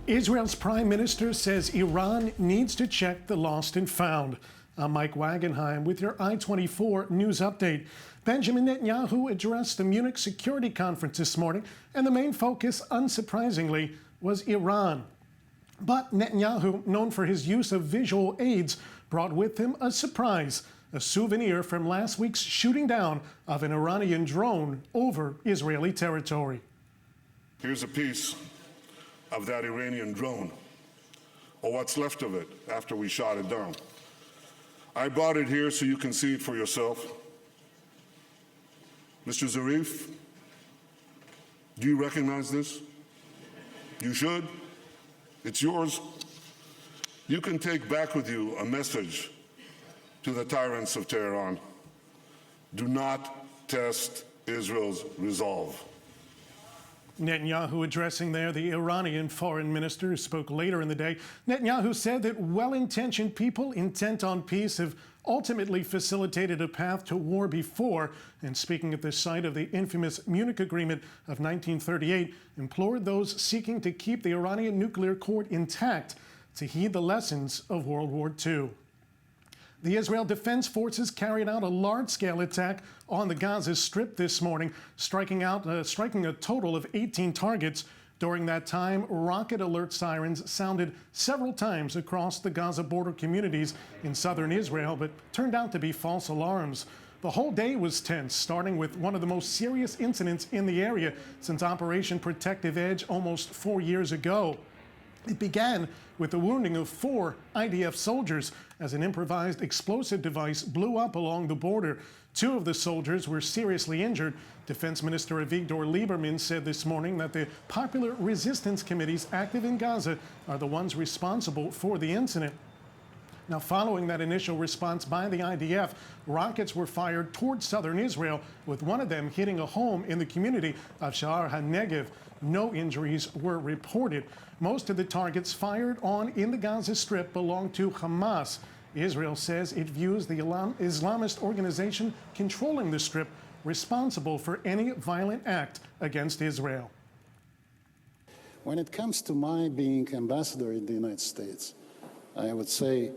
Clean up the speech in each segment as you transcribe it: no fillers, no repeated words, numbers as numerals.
Israel's prime minister says Iran needs to check the lost and found. I'm Mike Wagenheim with your I-24 news update. Benjamin Netanyahu addressed the Munich Security Conference this morning, and the main focus, unsurprisingly, was Iran. But Netanyahu, known for his use of visual aids, brought with him a surprise, a souvenir from last week's shooting down of an Iranian drone over Israeli territory. Here's a piece of that Iranian drone, or what's left of it after we shot it down. I brought it here so you can see it for yourself. Mr. Zarif, do you recognize this? You should. It's yours. You can take back with you a message to the tyrants of Tehran. Do not test Israel's resolve. Netanyahu addressing there the Iranian foreign minister, who spoke later in the day. Netanyahu said that well-intentioned people intent on peace have ultimately facilitated a path to war before, and speaking at the site of the infamous Munich Agreement of 1938, implored those seeking to keep the Iranian nuclear cord intact to heed the lessons of World War II. The Israel Defense Forces carried out a large-scale attack on the Gaza Strip this morning, striking a total of 18 targets. During that time, rocket alert sirens sounded several times across the Gaza border communities in southern Israel, but turned out to be false alarms. The whole day was tense, starting with one of the most serious incidents in the area since Operation Protective Edge almost 4 years ago. It began with the wounding of 4 IDF soldiers as an improvised explosive device blew up along the border. 2 of the soldiers were seriously injured. Defense Minister Avigdor Lieberman said this morning that the Popular Resistance Committees active in Gaza are the ones responsible for the incident. Now, following that initial response by the IDF, rockets were fired towards southern Israel, with one of them hitting a home in the community of Sha'ar HaNegev. No injuries were reported. Most of the targets fired on in the Gaza Strip belong to Hamas. Israel says it views the Islamist organization controlling the Strip responsible for any violent act against Israel. When it comes to my being ambassador in the United States, I would say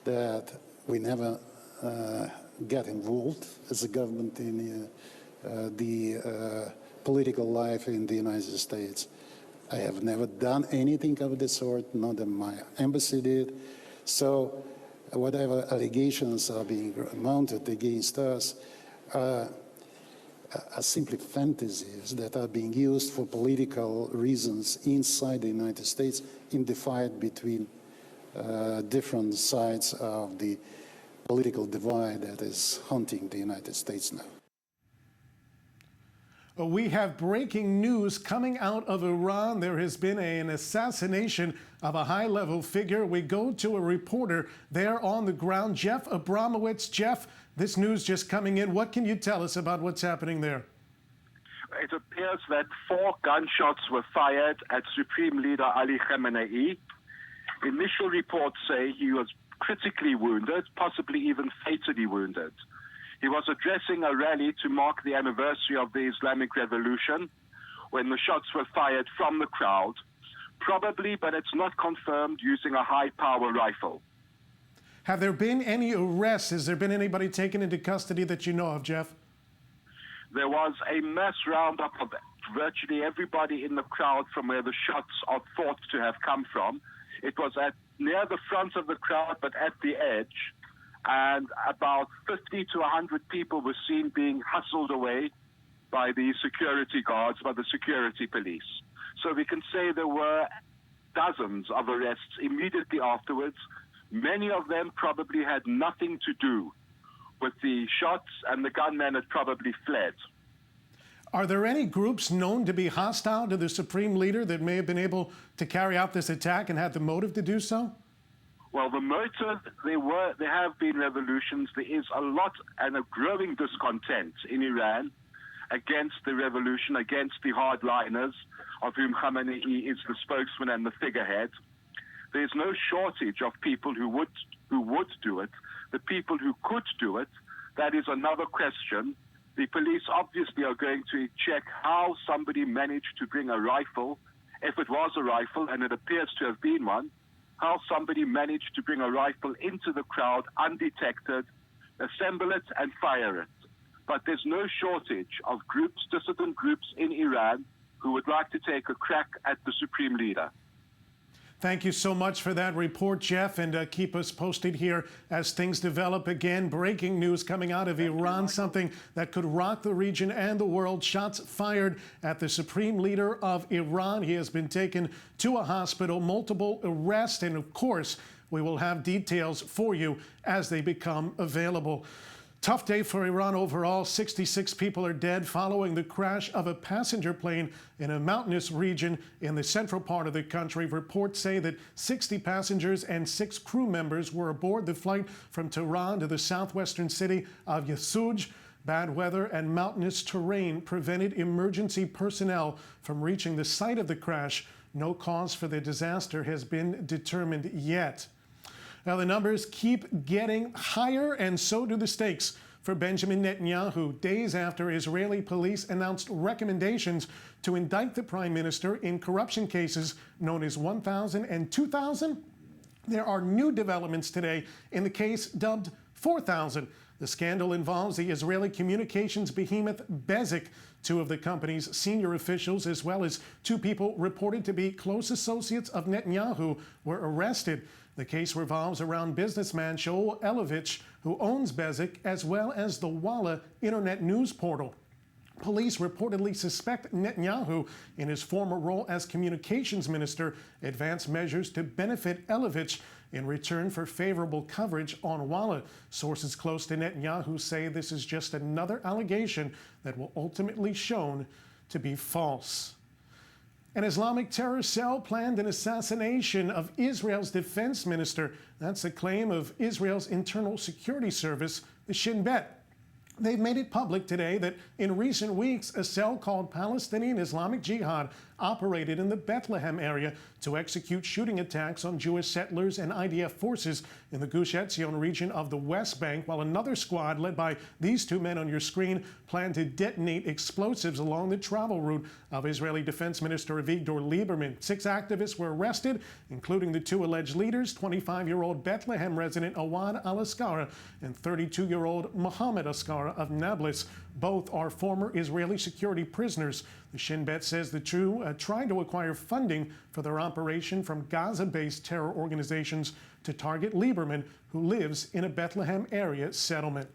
that we never get involved as a government in the political life in the United States. I have never done anything of the sort, not that my embassy did. So whatever allegations are being mounted against us are simply fantasies that are being used for political reasons inside the United States in the fight between different sides of the political divide that is haunting the United States now. We have breaking news coming out of Iran. There has been an assassination of a high-level figure. We go to a reporter there on the ground, Jeff Abramowitz. Jeff, this news just coming in. What can you tell us about what's happening there? It appears that 4 gunshots were fired at Supreme Leader Ali Khamenei. Initial reports say he was critically wounded, possibly even fatally wounded. He was addressing a rally to mark the anniversary of the Islamic Revolution when the shots were fired from the crowd, probably, but it's not confirmed, using a high-power rifle. Have there been any arrests? Has there been anybody taken into custody that you know of, Jeff? There was a mass roundup of virtually everybody in the crowd from where the shots are thought to have come from. It was near the front of the crowd, but at the edge. And about 50 to 100 people were seen being hustled away by the security guards, by the security police. So we can say there were dozens of arrests immediately afterwards. Many of them probably had nothing to do with the shots, and the gunmen had probably fled. Are there any groups known to be hostile to the supreme leader that may have been able to carry out this attack and had the motive to do so? Well, the motive, there have been revolutions. There is a lot and a growing discontent in Iran against the revolution, against the hardliners, of whom Khamenei is the spokesman and the figurehead. There's no shortage of people who would do it. The people who could do it, that is another question. The police obviously are going to check how somebody managed to bring a rifle if it was a rifle, and it appears to have been one, how somebody managed to bring a rifle into the crowd undetected, assemble it, and fire it. But there's no shortage of groups, dissident groups in Iran, who would like to take a crack at the supreme leader. Thank you so much for that report, Jeff, and keep us posted here as things develop. Again, breaking news coming out of Iran, something that could rock the region and the world. Shots fired at the supreme leader of Iran. He has been taken to a hospital, multiple arrests, and of course, we will have details for you as they become available. Tough day for Iran overall. 66 people are dead following the crash of a passenger plane in a mountainous region in the central part of the country. Reports say that 60 passengers and 6 crew members were aboard the flight from Tehran to the southwestern city of Yasuj. Bad weather and mountainous terrain prevented emergency personnel from reaching the site of the crash. No cause for the disaster has been determined yet. Now, the numbers keep getting higher, and so do the stakes for Benjamin Netanyahu. Days after Israeli police announced recommendations to indict the prime minister in corruption cases known as 1000 and 2000, there are new developments today in the case dubbed 4000. The scandal involves the Israeli communications behemoth Bezik. 2 of the company's senior officials, as well as 2 people reported to be close associates of Netanyahu, were arrested. The case revolves around businessman Shaul Elovitch, who owns Bezik, as well as the Walla internet news portal. Police reportedly suspect Netanyahu, in his former role as communications minister, advanced measures to benefit Elovitch in return for favorable coverage on Walla. Sources close to Netanyahu say this is just another allegation that will ultimately shown to be false. An Islamic terror cell planned an assassination of Israel's defense minister. That's a claim of Israel's internal security service, the Shin Bet. They've made it public today that in recent weeks, a cell called Palestinian Islamic Jihad operated in the Bethlehem area to execute shooting attacks on Jewish settlers and IDF forces in the Gush Etzion region of the West Bank, while another squad led by these 2 men on your screen planned to detonate explosives along the travel route of Israeli Defense Minister Avigdor Lieberman. 6 activists were arrested, including the 2 alleged leaders, 25-year-old Bethlehem resident Awad al-Askara and 32-year-old Mohammed Askara of Nablus. Both are former Israeli security prisoners. The Shin Bet says the 2 tried to acquire funding for their operation from Gaza-based terror organizations to target Lieberman, who lives in a Bethlehem area settlement.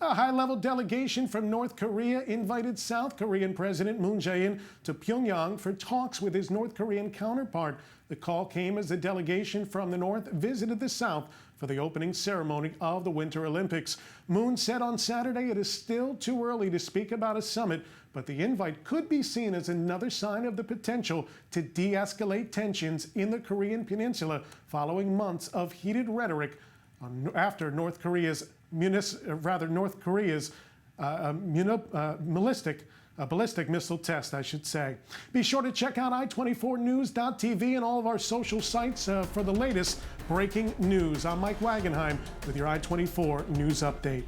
A high-level delegation from North Korea invited South Korean President Moon Jae-in to Pyongyang for talks with his North Korean counterpart. The call came as the delegation from the North visited the South for the opening ceremony of the Winter Olympics. Moon said on Saturday it is still too early to speak about a summit, but the invite could be seen as another sign of the potential to de-escalate tensions in the Korean peninsula following months of heated rhetoric after North Korea's ballistic missile test, I should say. Be sure to check out i24news.tv and all of our social sites for the latest breaking news. I'm Mike Wagenheim with your I-24 News Update.